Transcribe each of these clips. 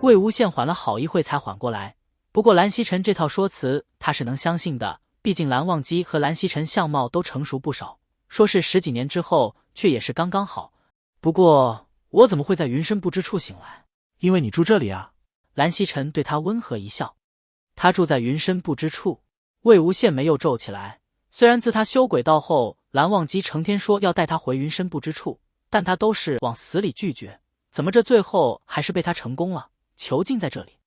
魏无羡缓了好一会才缓过来，不过蓝曦臣这套说辞他是能相信的，毕竟蓝忘机和蓝曦臣相貌都成熟不少，说是10几年之后，却也是刚刚好。不过我怎么会在云深不知处醒来？因为你住这里啊。蓝曦臣对他温和一笑。他住在云深不知处。魏无羡眉又皱起来，虽然自他修鬼道后，蓝忘机成天说要带他回云深不知处，但他都是往死里拒绝，怎么这最后还是被他成功了，囚禁在这里？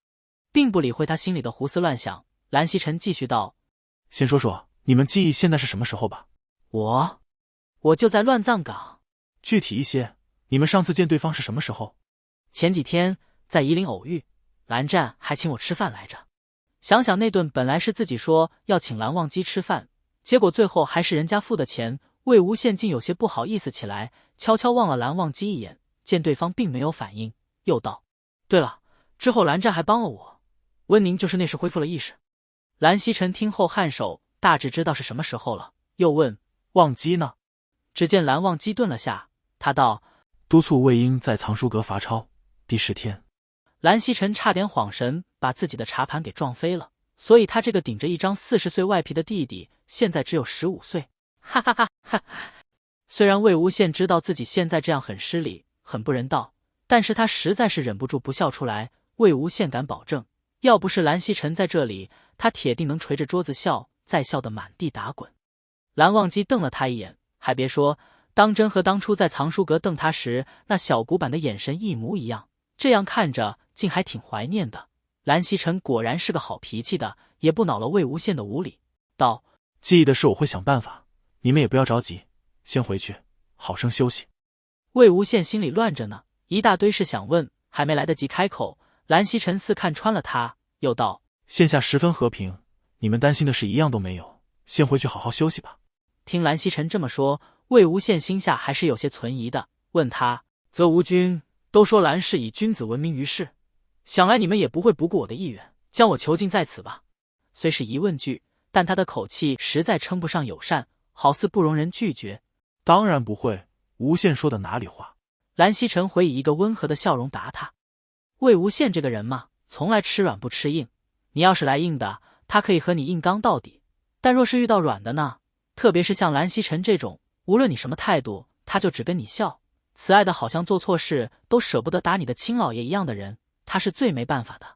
并不理会他心里的胡思乱想，蓝曦臣继续道：先说说你们记忆现在是什么时候吧。我就在乱葬岗。具体一些，你们上次见对方是什么时候？前几天在夷陵偶遇，蓝湛还请我吃饭来着。想想那顿本来是自己说要请蓝忘机吃饭，结果最后还是人家付的钱，魏无羡竟有些不好意思起来，悄悄望了蓝忘机一眼，见对方并没有反应，又道：对了，之后蓝湛还帮了我，温宁就是那时恢复了意识。蓝曦臣听后颔首，大致知道是什么时候了，又问：忘机呢？只见蓝忘机顿了下，他道：督促魏婴在藏书阁罚抄，第10天。蓝曦臣差点晃神，把自己的茶盘给撞飞了，所以他这个顶着一张40岁外皮的弟弟，现在只有15岁，哈哈哈哈！虽然魏无羡知道自己现在这样很失礼，很不人道，但是他实在是忍不住不笑出来。魏无羡敢保证，要不是蓝曦臣在这里，他铁定能捶着桌子笑，再笑得满地打滚。蓝忘机瞪了他一眼，还别说，当真和当初在藏书阁瞪他时那小古板的眼神一模一样，这样看着竟还挺怀念的。蓝曦臣果然是个好脾气的，也不恼了魏无羡的无礼，道：记忆的事我会想办法，你们也不要着急，先回去好生休息。魏无羡心里乱着呢，一大堆事想问，还没来得及开口，蓝曦臣似看穿了他，又道：线下十分和平，你们担心的事一样都没有，先回去好好休息吧。听蓝曦臣这么说，魏无羡心下还是有些存疑的，问他：则吴君都说蓝氏以君子闻名于世，想来你们也不会不顾我的意愿，将我囚禁在此吧？虽是疑问句，但他的口气实在称不上友善，好似不容人拒绝。当然不会，无羡说的哪里话？蓝曦臣回以一个温和的笑容答他。魏无羡这个人嘛，从来吃软不吃硬，你要是来硬的，他可以和你硬刚到底，但若是遇到软的呢？特别是像蓝曦臣这种，无论你什么态度，他就只跟你笑，慈爱的好像做错事都舍不得打你的亲老爷一样的人，他是最没办法的。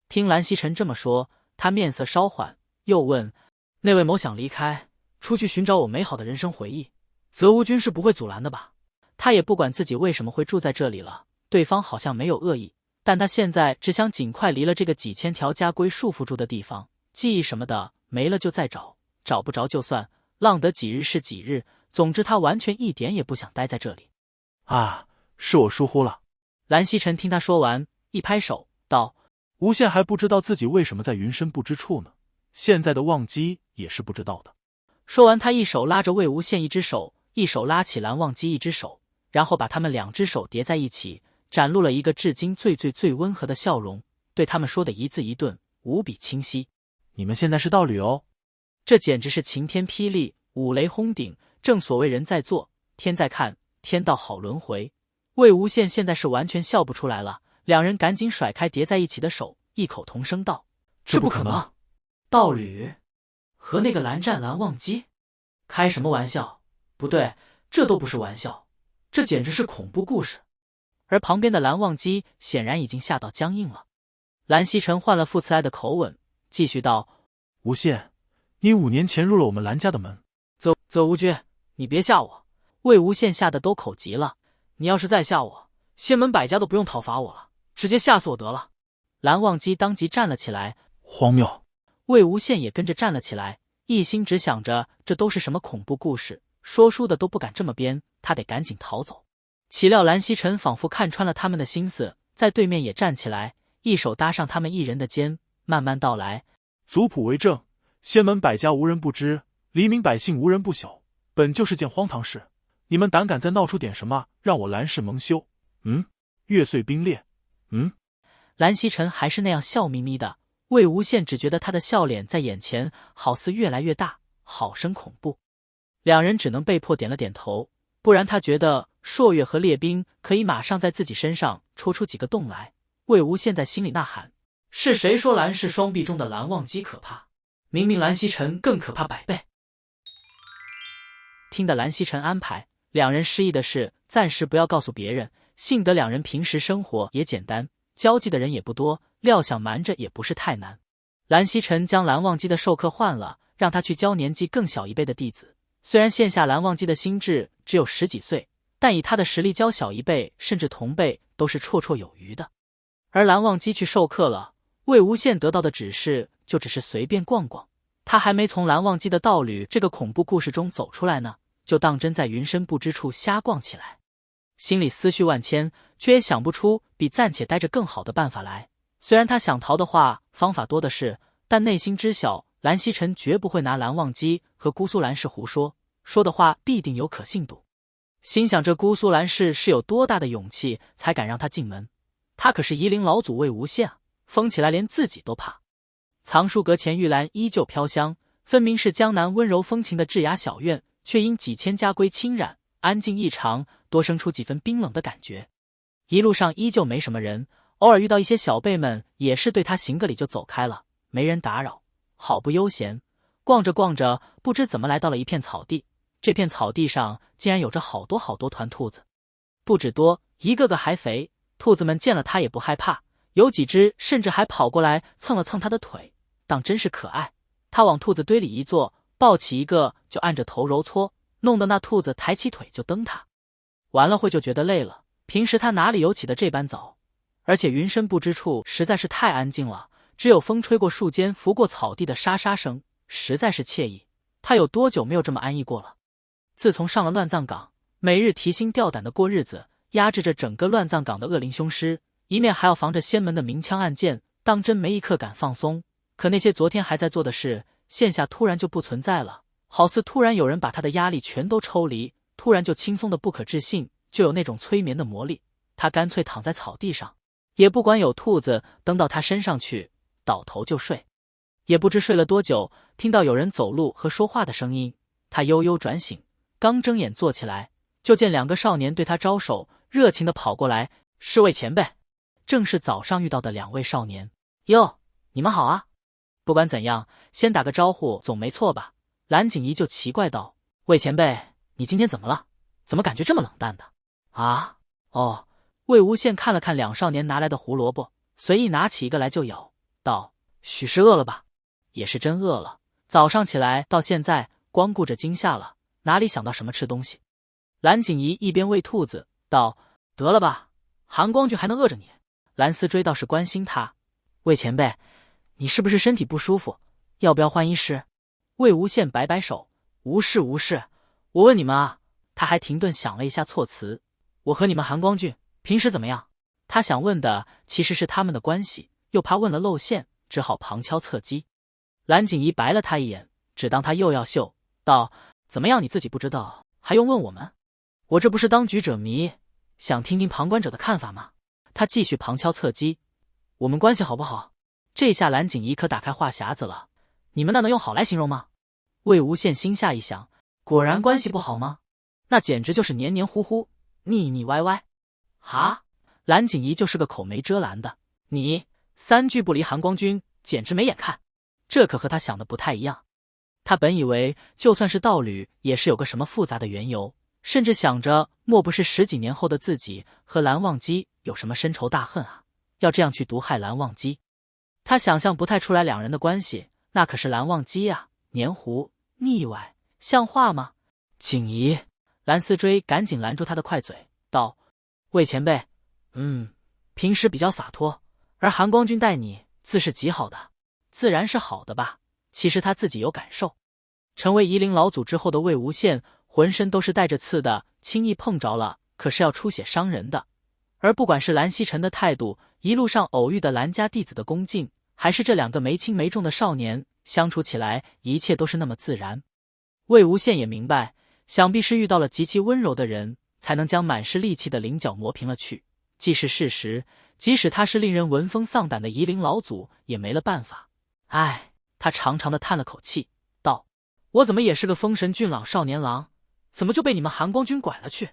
听蓝曦臣这么说，他面色稍缓，又问：那位某想离开，出去寻找我美好的人生回忆，则无君是不会阻拦的吧？他也不管自己为什么会住在这里了，对方好像没有恶意，但他现在只想尽快离了这个几千条家规束缚住的地方，记忆什么的没了就再找，找不着就算，浪得几日是几日，总之他完全一点也不想待在这里。啊，是我疏忽了。蓝曦臣听他说完，一拍手道：无羡还不知道自己为什么在云深不知处呢，现在的忘机也是不知道的。说完，他一手拉着魏无羡一只手，一手拉起蓝忘机一只手，然后把他们2只手叠在一起，展露了一个至今最温和的笑容，对他们说的一字一顿无比清晰。你们现在是道侣哦。这简直是晴天霹雳，五雷轰顶，正所谓人在做，天在看，天道好轮回。魏无羡现在是完全笑不出来了，两人赶紧甩开叠在一起的手，异口同声道：这不可能！道侣和那个蓝湛蓝忘机？开什么玩笑？不对，这都不是玩笑，这简直是恐怖故事。而旁边的蓝忘机显然已经吓到僵硬了。蓝曦臣换了副慈爱的口吻，继续道：无羡，你5年前入了我们蓝家的门。则无君，你别吓我。魏无羡吓得都口急了，你要是再吓我，仙门百家都不用讨伐我了，直接吓死我得了。蓝忘机当即站了起来。荒谬！魏无羡也跟着站了起来，一心只想着这都是什么恐怖故事，说书的都不敢这么编，他得赶紧逃走。岂料蓝曦臣仿佛看穿了他们的心思，在对面也站起来，一手搭上他们一人的肩，慢慢道来：族谱为证，仙门百家无人不知，黎民百姓无人不晓，本就是件荒唐事。你们胆敢再闹出点什么，让我蓝氏蒙羞？月岁冰裂？蓝曦臣还是那样笑眯眯的，魏无羡只觉得他的笑脸在眼前好似越来越大，好生恐怖。两人只能被迫点了点头，不然他觉得朔月和列兵可以马上在自己身上戳出几个洞来，魏无羡在心里呐喊：是谁说蓝氏双臂中的蓝忘机可怕？明明蓝曦臣更可怕100倍。听得蓝曦臣安排，两人示意的是暂时不要告诉别人，幸得两人平时生活也简单，交际的人也不多，料想瞒着也不是太难。蓝曦臣将蓝忘机的授课换了，让他去教年纪更小1辈的弟子。虽然现下蓝忘机的心智只有10几岁，但以他的实力教小1辈甚至同辈都是绰绰有余的。而蓝忘机去授课了，魏无羡得到的指示就只是随便逛逛，他还没从蓝忘机的道侣这个恐怖故事中走出来呢，就当真在云深不知处瞎逛起来，心里思绪万千，却也想不出比暂且待着更好的办法来。虽然他想逃的话方法多的是，但内心知晓蓝曦臣绝不会拿蓝忘机和姑苏蓝氏胡说，说的话必定有可信度。心想这姑苏蓝氏是有多大的勇气才敢让他进门，他可是夷陵老祖魏无羡啊，疯起来连自己都怕。藏书阁前玉兰依旧飘香，分明是江南温柔风情的智雅小院，却因几千家规侵染，安静异常，多生出几分冰冷的感觉。一路上依旧没什么人，偶尔遇到一些小辈们也是对他行个礼就走开了，没人打扰，好不悠闲。逛着逛着，不知怎么来到了一片草地，这片草地上竟然有着好多好多团兔子，不止多，一个个还肥。兔子们见了他也不害怕，有几只甚至还跑过来蹭了蹭他的腿，当真是可爱。他往兔子堆里一坐，抱起一个就按着头揉搓，弄得那兔子抬起腿就蹬他。玩了会就觉得累了，平时他哪里有起得这般早？而且云深不知处实在是太安静了，只有风吹过树间拂过草地的沙沙声，实在是惬意。他有多久没有这么安逸过了？自从上了乱葬岗，每日提心吊胆的过日子，压制着整个乱葬岗的恶灵凶尸，一面还要防着仙门的明枪暗箭，当真没一刻敢放松。可那些昨天还在做的事，现下突然就不存在了，好似突然有人把他的压力全都抽离，突然就轻松的不可置信，就有那种催眠的魔力。他干脆躺在草地上，也不管有兔子蹬到他身上去，倒头就睡。也不知睡了多久，听到有人走路和说话的声音，他悠悠转醒，刚睁眼坐起来，就见2个少年对他招手，热情地跑过来。是魏前辈，正是早上遇到的2位少年。哟，你们好啊！不管怎样，先打个招呼总没错吧？蓝景怡就奇怪道：魏前辈，你今天怎么了？怎么感觉这么冷淡的？啊？哦。魏无羡看了看2少年拿来的胡萝卜，随意拿起一个来就咬，道：许是饿了吧？也是真饿了，早上起来到现在光顾着惊吓了，哪里想到什么吃东西。蓝景怡一边喂兔子道：得了吧，韩光俊还能饿着你？蓝思追倒是关心他：魏前辈，你是不是身体不舒服？要不要换医师？魏无羡摆摆手：无事无事。我问你们啊。他还停顿想了一下措辞：我和你们韩光俊平时怎么样？他想问的其实是他们的关系，又怕问了露馅，只好旁敲侧击。蓝景怡白了他一眼，只当他又要秀，道：怎么样，你自己不知道还用问我们？我这不是当局者迷，想听听旁观者的看法吗？他继续旁敲侧击：我们关系好不好？这下蓝景怡可打开话匣子了，你们那能用好来形容吗？魏无羡心下一想，果然关系不好吗？那简直就是黏黏糊糊，腻腻歪歪。哈，蓝景怡就是个口没遮拦的，你3句不离韩光君，简直没眼看。这可和他想的不太一样。他本以为就算是道侣也是有个什么复杂的缘由，甚至想着莫不是10几年后的自己和蓝忘机有什么深仇大恨啊，要这样去毒害蓝忘机。他想象不太出来2人的关系，那可是蓝忘机啊，黏糊腻歪，像话吗？景怡，蓝思追赶紧拦住他的快嘴，道：魏前辈，平时比较洒脱，而韩光君待你自是极好的。自然是好的吧，其实他自己有感受。成为夷陵老祖之后的魏无羡，浑身都是带着刺的，轻易碰着了可是要出血伤人的。而不管是蓝曦臣的态度，一路上偶遇的蓝家弟子的恭敬，还是这2个没轻没重的少年，相处起来一切都是那么自然。魏无羡也明白，想必是遇到了极其温柔的人，才能将满是戾气的棱角磨平了去。既是事实，即使他是令人闻风丧胆的夷陵老祖，也没了办法。唉，他长长的叹了口气，道：我怎么也是个风神俊朗少年郎，怎么就被你们韩光君拐了去？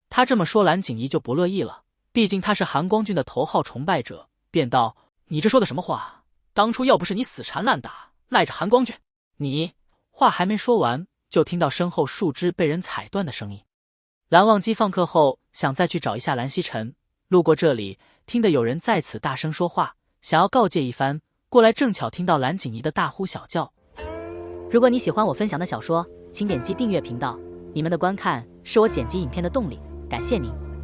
他这么说，蓝景怡就不乐意了，毕竟他是韩光君的头号崇拜者，便道：“你这说的什么话？当初要不是你死缠烂打，赖着韩光卷，你……”话还没说完，就听到身后树枝被人踩断的声音。蓝忘机放课后想再去找一下蓝曦臣，路过这里，听得有人在此大声说话，想要告诫一番，过来正巧听到蓝景怡的大呼小叫。如果你喜欢我分享的小说，请点击订阅频道，你们的观看是我剪辑影片的动力，感谢您。